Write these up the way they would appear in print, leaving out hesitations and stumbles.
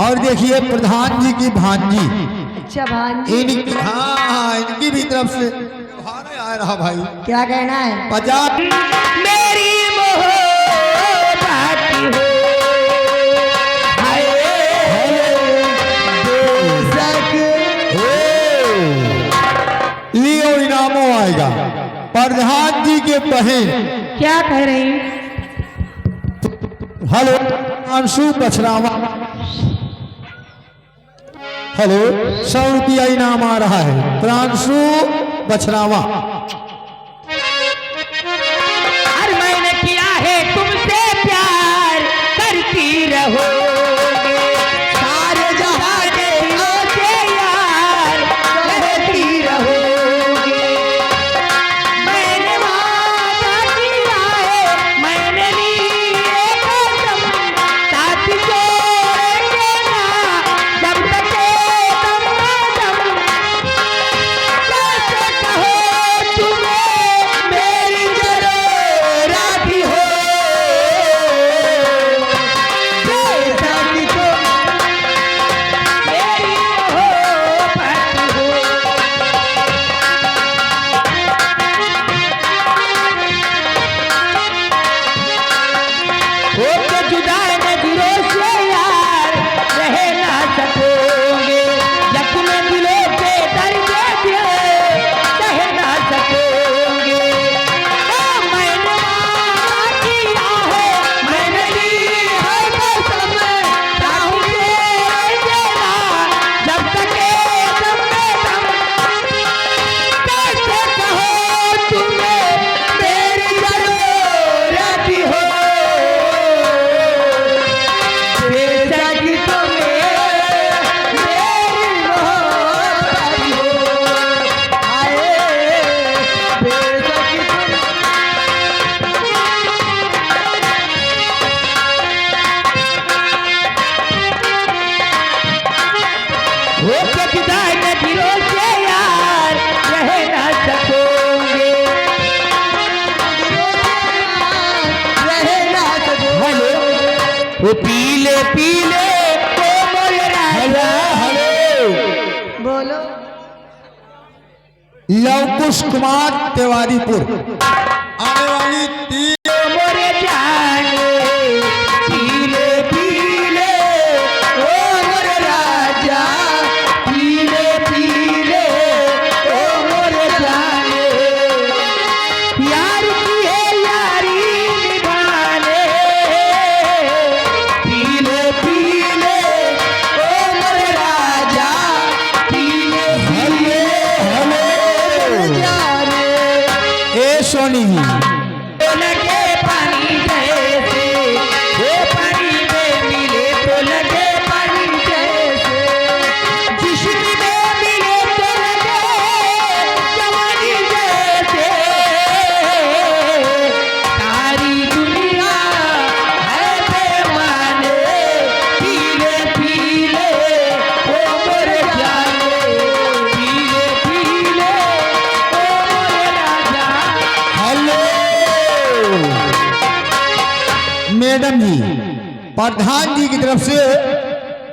और देखिए प्रधान जी की भांजी, अच्छा भांजी, इनकी हाँ इनकी भी तरफ से आ रहा भाई। क्या कहना है? 50 मेरी मोहब्बत हो लियो इनामों आएगा। प्रधान जी के बहन क्या कह रही? हेलो अंशु बछरावा, हेलो 100 रुपया इनाम आ रहा है प्रांशु बछरावा। और मैंने किया है तुमसे प्यार, करती रहो सारे जहां के लोगे यार, करती रहोगे। मैंने वादा किया है, मैंने लिए कसम, साथ छोड़ेंगे ना जब तक दम ना दम। कैसे कहो तुम्हें मेरी जरूरत हो, जैसा कि तुम मेरी मोहब्बत हो। होके जुदा नजरों से यार रह ना सकोगे, जख्म दिलों पे दर्द दिल सह ना सकोगे। मैंने वादा किया है, मैंने ली है कसम, चाहूं छोड़ेंगे ना जब तक दम में दम। कैसे कहो तुम्हें मेरी जरूरत हो, जैसा कि तुम्हें मेरी मोहब्बत हो। आए जैसा कि होके जुदा नजरों से यार रह ना सकोगे, रह ना सकोगे। वो पीले पीले कोमल राजा, बोलो लवकुश कुमार तिवारीपुर आने वाली 3 मोरे जाने, पीले पीले ओ मोरे राजा, पीले पीले ओ मोरे जाने। यार की है यारी निभाने, पीले पीले ओ मोरे राजा, पीले पीले ओ मोरे जाने। ए सोनी तो लगे पानी जैसे, वो पानी में मिले तो लगे पानी जैसे, जिस्म में मिले तो लगे जवानी जैसे। सारी दुनिया है बेमाने, पीले पीले ओ मोरे जाने, पीले पीले ओ मोरे राजा। हेलो मैडम जी, प्रधान जी की तरफ से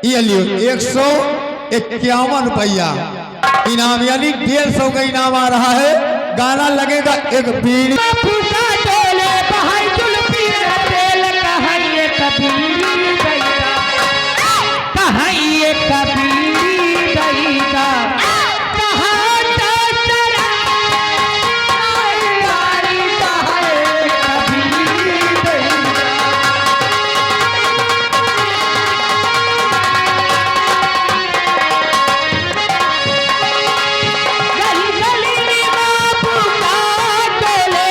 ये लियो 151 रुपया इनाम, यानी 150 का इनाम आ रहा है। गाना लगेगा एक बीड़ी। फूसा डोले बहाई जुल्फी तेल, कहाँ ये कबीरी गईगा, कहाँ ये कबीरी गईगा, कहाँ चरा यारी, कहाँ ये कबीरी गईगा। गली गली में बापू का डोले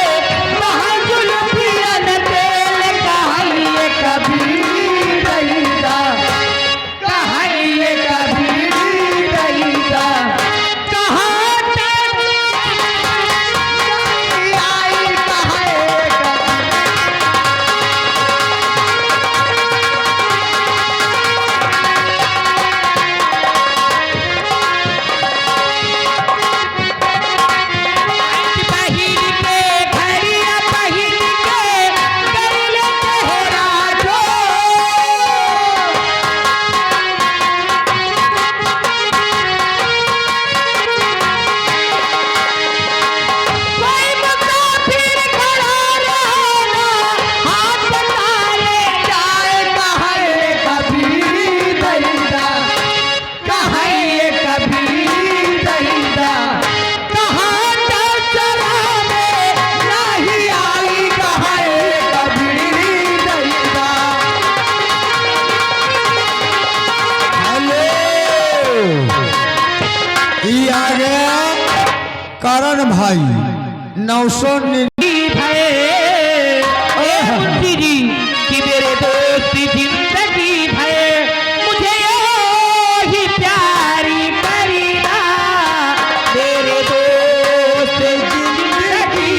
भाई 999 मुंशी जी कि मेरे दोस्त जिंदगी भर मुझे ही प्यारी करीना, मेरे दोस्त जिंदगी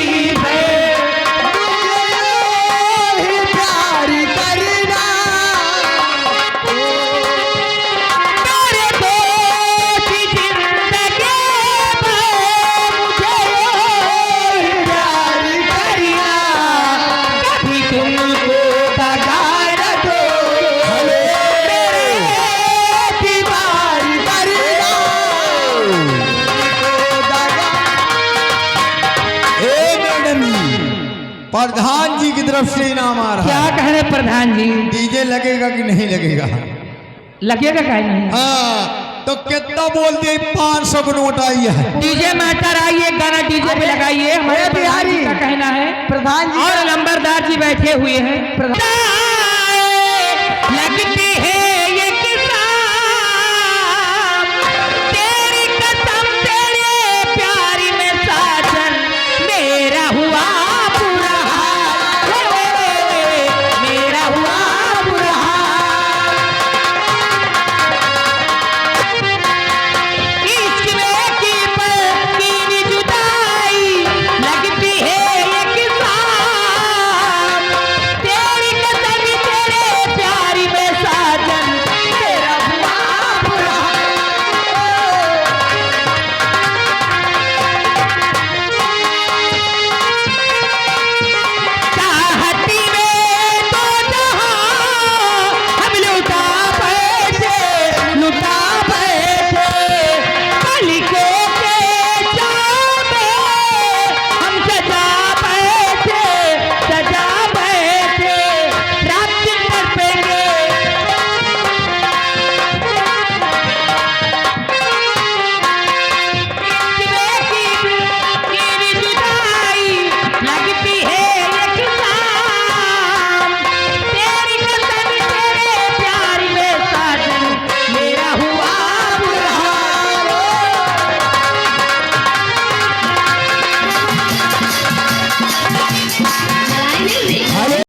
भर मुझे ही प्यारी करना, मेरे दोस्त जिंदगी भर मुझे ही प्यारी करीना, कभी तुमको दगा न दो मेरे दीवार करना ए मैडम जी, प्रधान जी की तरफ से इनाम आ रहा क्या है। कह रहे प्रधान जी? डीजे लगेगा कि नहीं लगेगा? लगेगा क्या नहीं? हाँ, तो कितना बोल दिए? 500 का नोट आई है। डीजे मास्टर आइए, गाना डीजे पे लगाइए, हमारे अरे प्रधान जी बिहारी। का कहना है। प्रधान जी और नंबरदार जी बैठे हुए हैं।